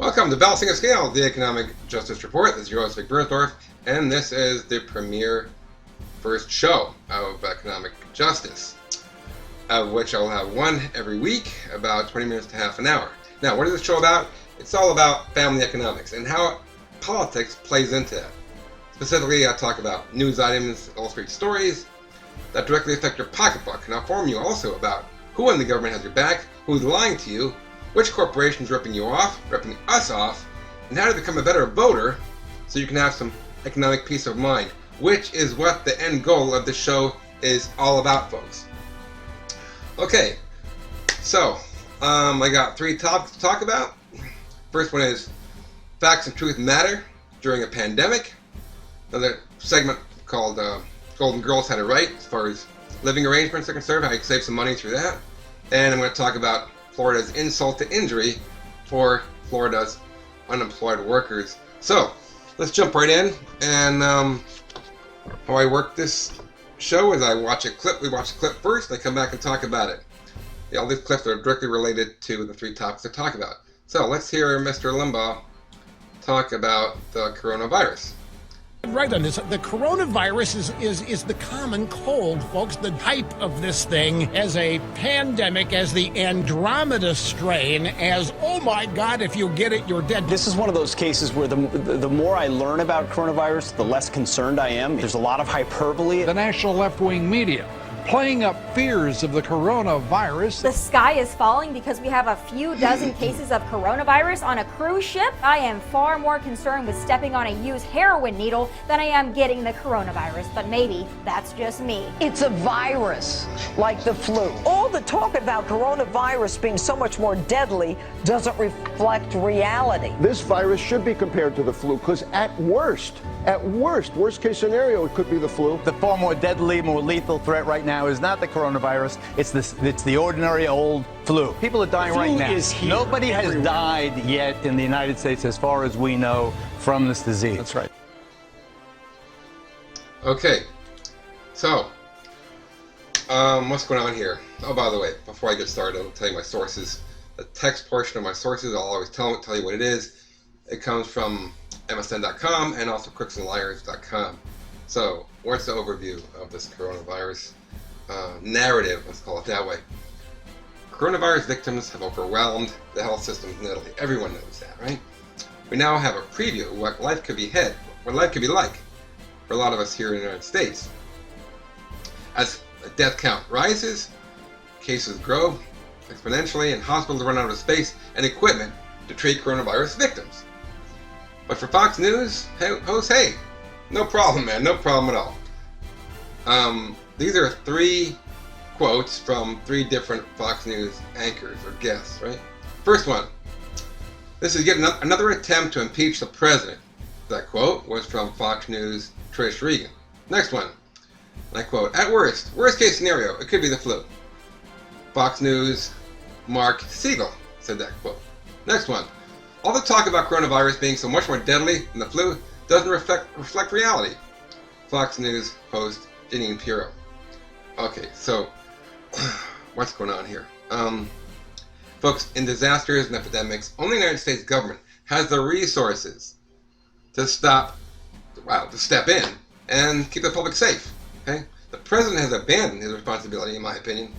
Welcome to Balancing a Scale, the Economic Justice Report. This is your host, Vic Bernsdorf, and this is the premier first show of economic justice, of which I'll have one every week, about 20 minutes to half an hour. Now, what is this show about? It's all about family economics and how politics plays into that. Specifically, I talk about news items, illustrate stories that directly affect your pocketbook, and I'll inform you also about who in the government has your back, who's lying to you, which corporation's ripping you off, ripping us off, and how to become a better voter so you can have some economic peace of mind, which is what the end goal of the show is all about, folks. Okay, so I got three topics to talk about. First one is facts and truth matter during a pandemic. Another segment called Golden Girls Had It Right, as far as living arrangements are concerned, how you can save some money through that. And I'm going to talk about Florida's insult to injury for Florida's unemployed workers. So let's jump right in. And how I work this show is I watch a clip. We watch a clip first. I come back and talk about it. All these clips are directly related to the three topics I talk about. So let's hear Mr. Limbaugh talk about the coronavirus. Right on this. The coronavirus is the common cold, folks. The hype of this thing as a pandemic, as the Andromeda strain, as, oh my God, if you get it, you're dead. This is one of those cases where the more I learn about coronavirus, the less concerned I am. There's a lot of hyperbole. The national left-wing media playing up fears of the coronavirus. The sky is falling because we have a few dozen cases of coronavirus on a cruise ship. I am far more concerned with stepping on a used heroin needle than I am getting the coronavirus, but maybe that's just me. It's a virus, like the flu. All the talk about coronavirus being so much more deadly doesn't reflect reality. This virus should be compared to the flu because at worst case scenario, it could be the flu. The far more deadly, more lethal threat right now is not the coronavirus. It's the ordinary old flu. People are dying right now. Nobody has died yet in the United States, as far as we know, from this disease. That's right. Okay, so what's going on here? Oh, by the way, before I get started, I'll tell you my sources. The text portion of my sources, I'll always tell you what it is. It comes from MSN.com and also crooksandliars.com. So, what's the overview of this coronavirus narrative? Let's call it that way. Coronavirus victims have overwhelmed the health system in Italy. Everyone knows that, right? We now have a preview of what life could be like for a lot of us here in the United States. As the death count rises, cases grow exponentially, and hospitals run out of space and equipment to treat coronavirus victims. But for Fox News, hey, no problem, man, no problem at all. These are three quotes from three different Fox News anchors or guests, right? First one, this is yet another attempt to impeach the president. That quote was from Fox News' Trish Regan. Next one, and I quote, at worst case scenario, it could be the flu. Fox News' Mark Siegel said that quote. Next one, all the talk about coronavirus being so much more deadly than the flu doesn't reflect reality. Fox News host Jeanine Pirro. Okay, so what's going on here? Folks, in disasters and epidemics, only the United States government has the resources to step in and keep the public safe. Okay, the president has abandoned his responsibility, in my opinion,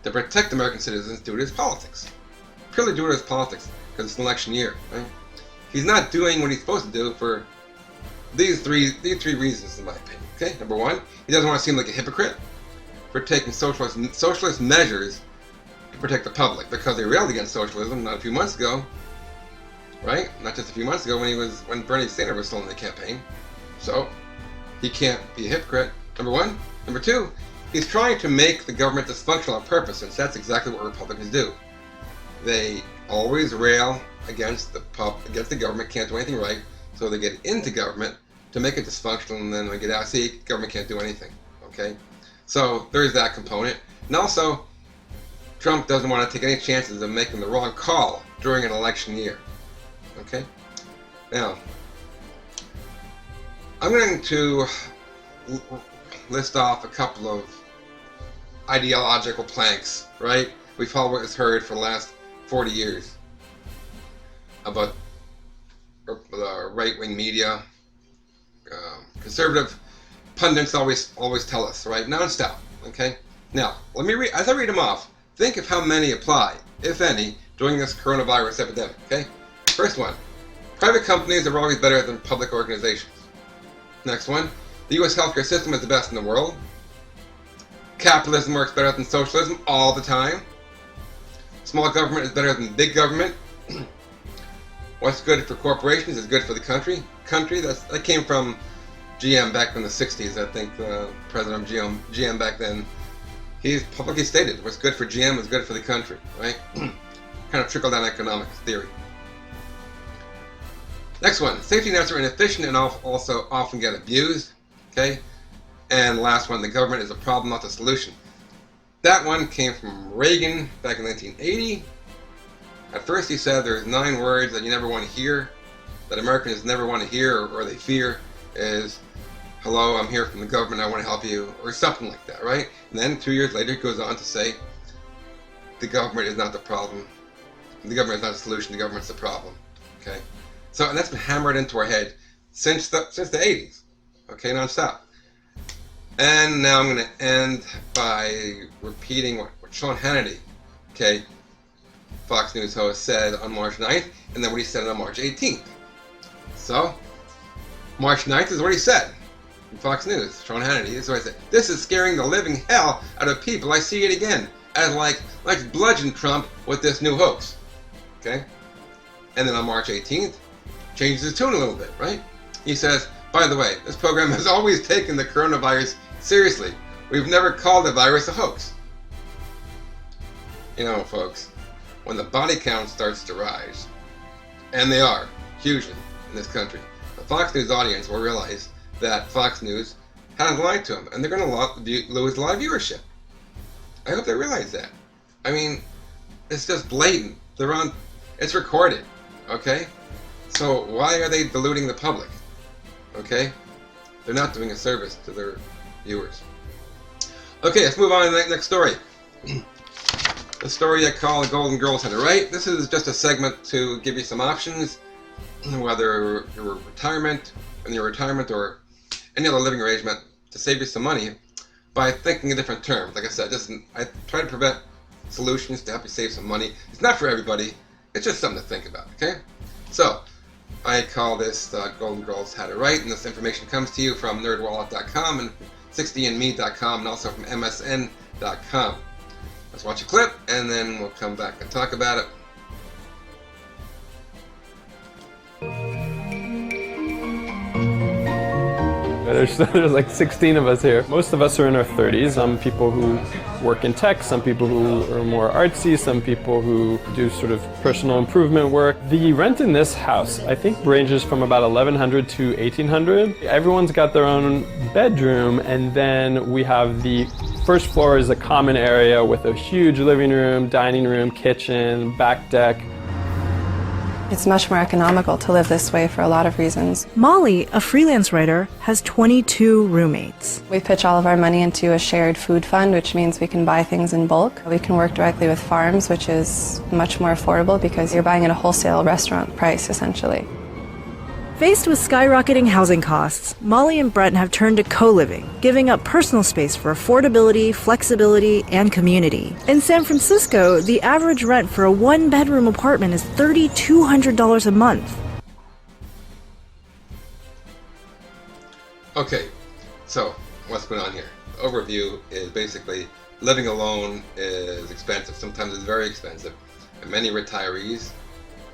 to protect American citizens due to his politics. Purely due to his politics, because it's an election year, right? He's not doing what he's supposed to do for these three reasons, in my opinion. Okay, number one, he doesn't want to seem like a hypocrite for taking socialist measures to protect the public, because they railed against socialism not a few months ago, right? Not just a few months ago when Bernie Sanders was still in the campaign. So he can't be a hypocrite. Number one. Number two, he's trying to make the government dysfunctional on purpose, since that's exactly what Republicans do. They always rail against the government, can't do anything right, so they get into government to make it dysfunctional, and then when they get out, see, government can't do anything, okay? So there's that component. And also, Trump doesn't want to take any chances of making the wrong call during an election year, okay? Now, I'm going to list off a couple of ideological planks, right? We've always heard for the last 40 years about the right-wing media, conservative pundits always tell us, right? Nonstop. Okay. Now, let me read. As I read them off, think of how many apply, if any, during this coronavirus epidemic. Okay. First one: private companies are always better than public organizations. Next one: the U.S. healthcare system is the best in the world. Capitalism works better than socialism all the time. Small government is better than big government. What's good for corporations is good for the country. That came from GM back in the 60s. I think the president of GM back then, he publicly stated what's good for GM is good for the country, right? Kind of trickle-down economics theory. Next one: safety nets are inefficient and also often get abused. Okay. And last one: the government is a problem, not the solution. That one came from Reagan back in 1980. At first he said there's 9 words that you never want to hear, that Americans never want to hear or they fear, is hello, I'm here from the government, I want to help you, or something like that, right? And then 2 years later he goes on to say the government is not the problem, the government is not the solution, the government's the problem. Okay? So, and that's been hammered into our head since the 80s. Okay, non-stop. And now I'm going to end by repeating what Sean Hannity, okay, Fox News host, said on March 9th, and then what he said on March 18th. So, March 9th is what he said on Fox News. Sean Hannity, this is what he said: "This is scaring the living hell out of people. I see it again. As like bludgeon Trump with this new hoax." Okay? And then on March 18th, changes his tune a little bit, right? He says, "By the way, this program has always taken the coronavirus seriously. We've never called the virus a hoax." You know, folks, when the body count starts to rise, and they are, hugely, in this country, the Fox News audience will realize that Fox News has lied to them, and they're going to lose a lot of viewership. I hope they realize that. I mean, it's just blatant. It's recorded, okay? So why are they deluding the public? Okay? They're not doing a service to their viewers. Okay, let's move on to the next story. The story I call The Golden Girls Had It Right. This is just a segment to give you some options, whether your retirement or any other living arrangement, to save you some money by thinking in different terms. Like I said, I try to prevent solutions to help you save some money. It's not for everybody. It's just something to think about, okay? So, I call this Golden Girls Had It Right, and this information comes to you from nerdwallet.com and 60andme.com, and also from msn.com. Let's watch a clip, and then we'll come back and talk about it. There's like 16 of us here. Most of us are in our 30s. Some people who work in tech, some people who are more artsy, some people who do sort of personal improvement work. The rent in this house, I think, ranges from about $1,100 to $1,800. Everyone's got their own bedroom, and then we have the first floor is a common area with a huge living room, dining room, kitchen, back deck. It's much more economical to live this way for a lot of reasons. Molly, a freelance writer, has 22 roommates. We pitch all of our money into a shared food fund, which means we can buy things in bulk. We can work directly with farms, which is much more affordable because you're buying at a wholesale restaurant price, essentially. Faced with skyrocketing housing costs, Molly and Brent have turned to co-living, giving up personal space for affordability, flexibility, and community. In San Francisco, the average rent for a one-bedroom apartment is $3,200 a month. Okay, so what's going on here? The overview is basically living alone is expensive. Sometimes it's very expensive. And many retirees,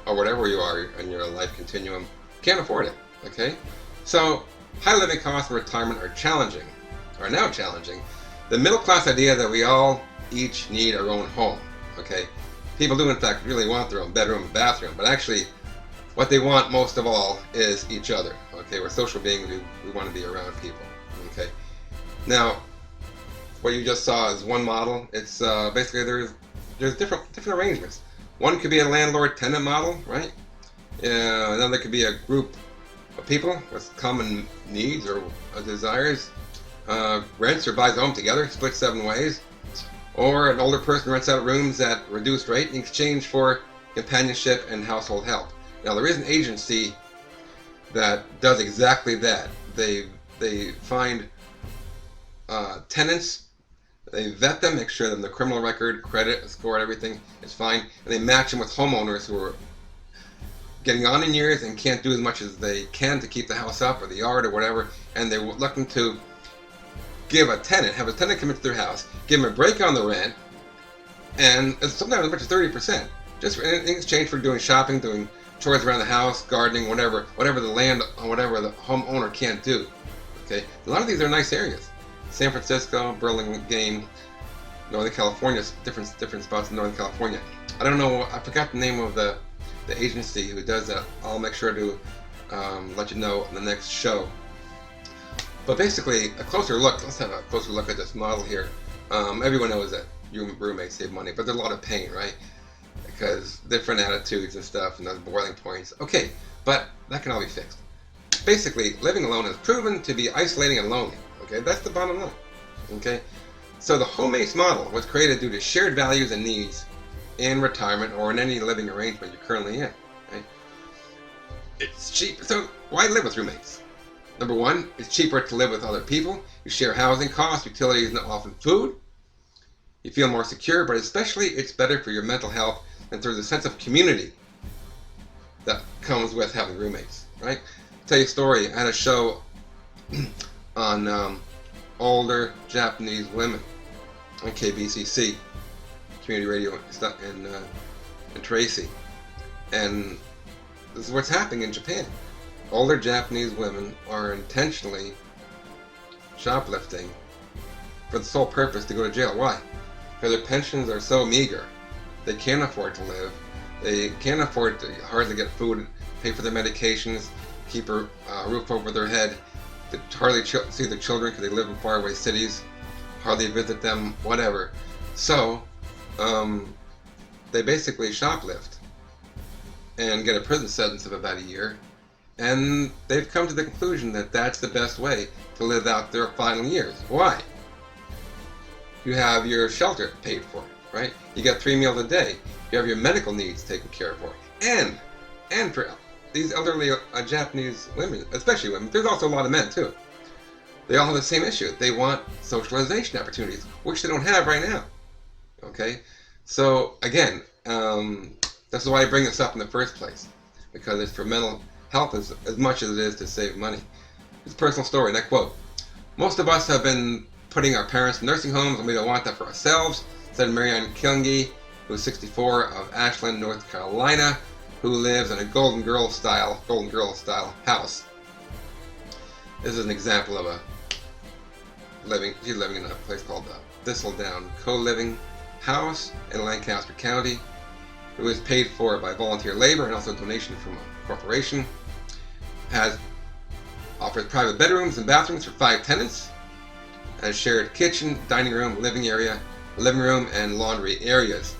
or whatever you are in your life continuum, can't afford it, okay? So, high living costs in retirement are now challenging. The middle class idea that we all each need our own home, okay? People do in fact really want their own bedroom and bathroom, but actually what they want most of all is each other, okay? We're social beings, we want to be around people, okay? Now, what you just saw is one model. It's basically there's different arrangements. One could be a landlord-tenant model, right? Another could be a group of people with common needs or desires. Rents or buys a home together, split 7 ways. Or an older person rents out rooms at reduced rate in exchange for companionship and household help. Now there is an agency that does exactly that. They find tenants, they vet them, make sure that the criminal record, credit score, everything is fine, and they match them with homeowners who are getting on in years and can't do as much as they can to keep the house up or the yard or whatever, and they're looking to have a tenant come into their house, give them a break on the rent, and sometimes as much as 30%, just in exchange for doing shopping, doing chores around the house, gardening, whatever the homeowner can't do. Okay, a lot of these are nice areas. San Francisco, Burlingame, Northern California, different spots in Northern California. I don't know, I forgot the name of the agency who does that. I'll make sure to let you know in the next show. But basically, let's have a closer look at this model here. Everyone knows that roommates save money, but there's a lot of pain, right? Because different attitudes and stuff, and those boiling points. Okay, but that can all be fixed. Basically, living alone is proven to be isolating and lonely. Okay, that's the bottom line. Okay, so the home-mates model was created due to shared values and needs in retirement or in any living arrangement you're currently in. Okay? It's cheap. So why live with roommates? Number one, it's cheaper to live with other people. You share housing costs, utilities, and often food. You feel more secure, but especially it's better for your mental health, and there's a sense of community that comes with having roommates, right? I'll tell you a story. I had a show on older Japanese women on KBCC, community radio in Tracy. And this is what's happening in Japan. Older Japanese women are intentionally shoplifting for the sole purpose to go to jail. Why? Because their pensions are so meager. They can't afford to live. They can't afford to hardly get food, pay for their medications, keep a roof over their head. They hardly see their children because they live in faraway cities, hardly visit them, whatever. So, they basically shoplift and get a prison sentence of about a year. And they've come to the conclusion that that's the best way to live out their final years. Why? You have your shelter paid for, right? You got 3 meals a day. You have your medical needs taken care of for. And for these elderly Japanese women, especially women, there's also a lot of men too. They all have the same issue. They want socialization opportunities, which they don't have right now. Okay? So, again, this is why I bring this up in the first place. Because it's for mental health as much as it is to save money. It's a personal story, and I quote, "Most of us have been putting our parents in nursing homes, and we don't want that for ourselves," said Marianne Killengy, who's 64, of Ashland, North Carolina, who lives in a Golden Girl style house. This is an example of she's living in a place called the Thistledown Co-Living House in Lancaster County. It was paid for by volunteer labor and also a donation from a corporation. Offers private bedrooms and bathrooms for 5 tenants. Has shared kitchen, dining room, living room, and laundry areas.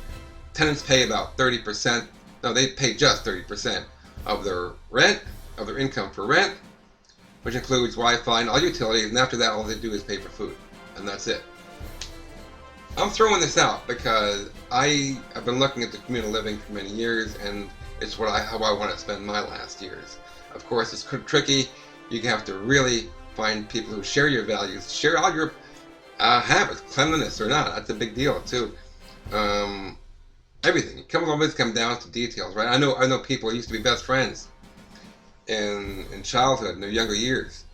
Tenants pay about 30%. No, they pay just 30% of their rent, of their income for rent, which includes Wi-Fi and all utilities. And after that, all they do is pay for food, and that's it. I'm throwing this out because I have been looking at the communal living for many years, and it's how I want to spend my last years. Of course, it's tricky. You have to really find people who share your values, share all your habits, cleanliness or not. That's a big deal too. Everything. It always comes down to details, right? I know people who used to be best friends in childhood, in their younger years.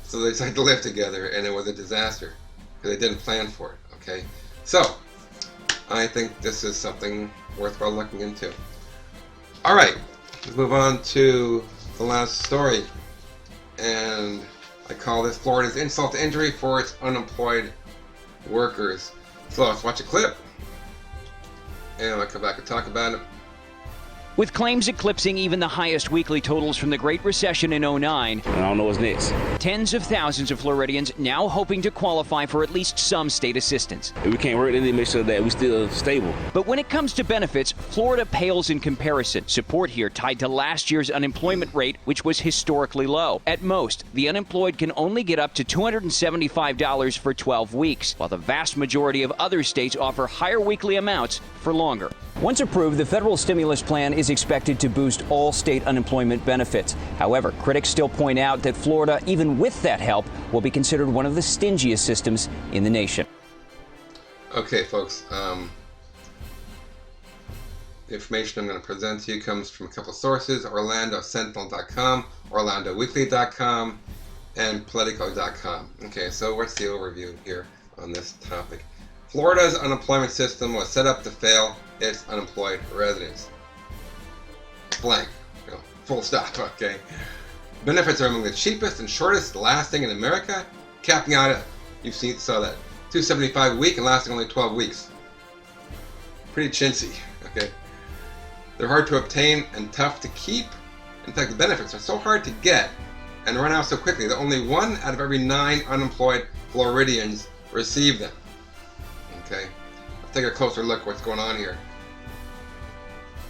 So they decided to live together, and it was a disaster because they didn't plan for it. Okay. So, I think this is something worthwhile looking into. Alright, let's move on to the last story. And I call this Florida's insult to injury for its unemployed workers. So let's watch a clip, and I'll come back and talk about it. With claims eclipsing even the highest weekly totals from the Great Recession in '09. I don't know what's next. Tens of thousands of Floridians now hoping to qualify for at least some state assistance. If we can't work, then they make sure that we're still stable. But when it comes to benefits, Florida pales in comparison. Support here tied to last year's unemployment rate, which was historically low. At most, the unemployed can only get up to $275 for 12 weeks, while the vast majority of other states offer higher weekly amounts for longer. Once approved, the federal stimulus plan is expected to boost all state unemployment benefits. However, critics still point out that Florida, even with that help, will be considered one of the stingiest systems in the nation. Okay, folks. The information I'm going to present to you comes from a couple of sources: OrlandoSentinel.com, OrlandoWeekly.com, and Politico.com. Okay, so what's the overview here on this topic? Florida's unemployment system was set up to fail its unemployed residents. Blank. Full stop, okay? Benefits are among the cheapest and shortest lasting in America, capping out at, saw that, $275 a week and lasting only 12 weeks. Pretty chintzy, okay? They're hard to obtain and tough to keep. In fact, the benefits are so hard to get and run out so quickly that only 1 out of every 9 unemployed Floridians receive them. Okay, let's take a closer look at what's going on here.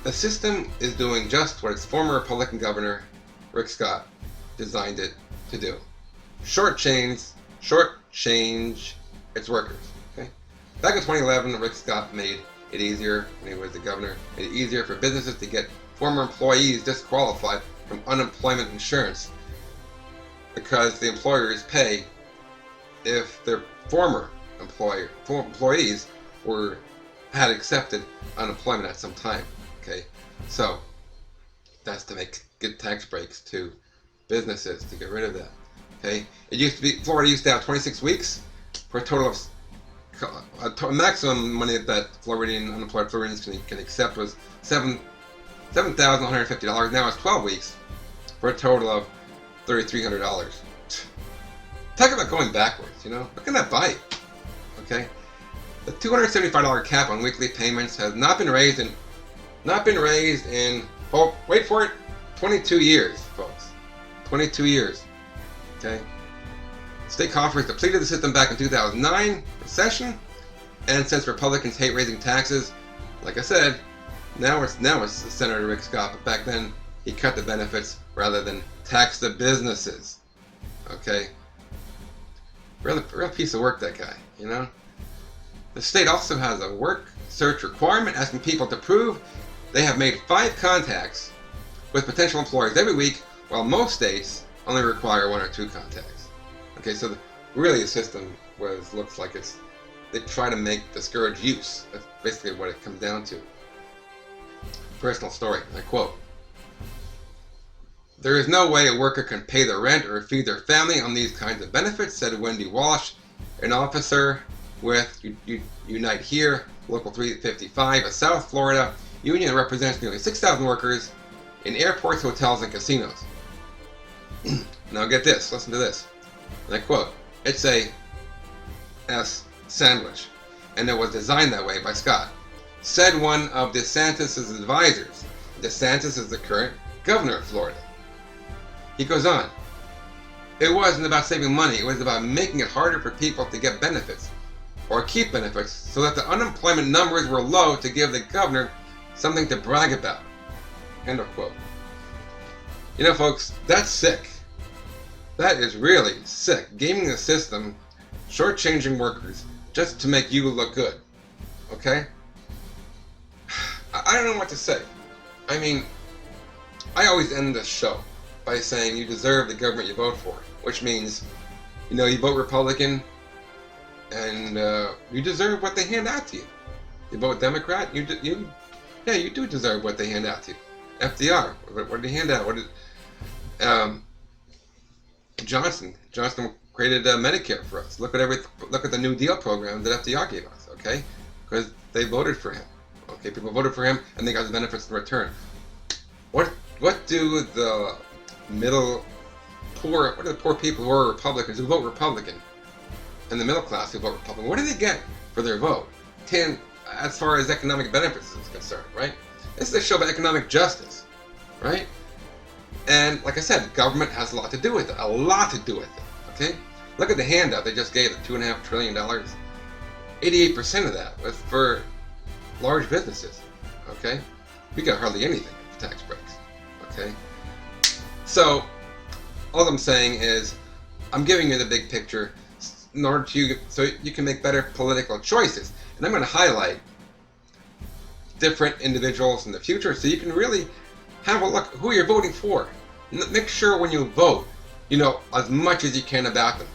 The system is doing just what its former Republican governor, Rick Scott, designed it to do. Shortchange its workers. Okay? Back in 2011, Rick Scott made it easier, when he was the governor, made it easier for businesses to get former employees disqualified from unemployment insurance because the employers pay if their former employees had accepted unemployment at some time. Okay, so that's to make good tax breaks to businesses to get rid of that. Okay, it used to be Florida used to have 26 weeks for a total of maximum money that unemployed Floridians can accept was $7,150. Now it's 12 weeks for a total of $3,300. Talk about going backwards, Look at that bite. Okay, the $275 cap on weekly payments has not been raised in wait for it, 22 years, folks. 22 years. Okay. State coffers depleted the system back in 2009 recession, and since Republicans hate raising taxes, like I said, now it's Senator Rick Scott, but back then he cut the benefits rather than tax the businesses. Okay. Real piece of work, that guy, The state also has a work search requirement asking people to prove they have made 5 contacts with potential employers every week, while most states only require 1 or 2 contacts. Okay, so really the system looks like they try to discourage use. That's basically what it comes down to. Personal story, I quote, "There is no way a worker can pay their rent or feed their family on these kinds of benefits," said Wendy Walsh, an officer with Unite Here, Local 355, a South Florida union that represents nearly 6,000 workers in airports, hotels, and casinos. Now get this, listen to this. And I quote, "It's a S sandwich, and it was designed that way by Scott," said one of DeSantis' advisors. DeSantis is the current governor of Florida. He goes on, "It wasn't about saving money, it was about making it harder for people to get benefits or keep benefits so that the unemployment numbers were low to give the governor something to brag about." End of quote. Folks, that's sick. That is really sick. Gaming the system, shortchanging workers just to make you look good. Okay? I don't know what to say. I mean, I always end this show by saying you deserve the government you vote for, which means, you vote Republican and you deserve what they hand out to you. You vote Democrat, you do deserve what they hand out to you. FDR, what did he hand out? Johnson created Medicare for us. Look at the New Deal program that FDR gave us. Okay, because they voted for him. Okay, people voted for him and they got the benefits in return. What do the poor? What do the poor people who are Republicans who vote Republican, and the middle class who vote Republican? What do they get for their vote? As far as economic benefits is concerned, right? This is a show about economic justice, right? And like I said, government has a lot to do with it. A lot to do with it. Okay? Look at the handout they just gave, the $2.5 trillion. 88% of that was for large businesses. Okay? We got hardly anything for tax breaks. Okay? So, all I'm saying is, I'm giving you the big picture in order so you can make better political choices. And I'm going to highlight different individuals in the future, so you can really have a look who you're voting for. Make sure when you vote, you know as much as you can about them,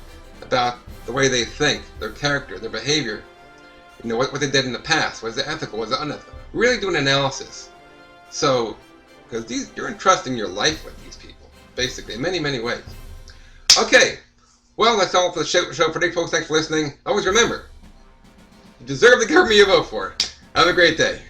about the way they think, their character, their behavior, you know, what they did in the past, was it ethical, was it unethical. Really do an analysis. So, because you're entrusting your life with these people, basically, in many, many ways. Okay, well, that's all for the show for today, folks. Thanks for listening. Always remember, you deserve the government you vote for. Have a great day.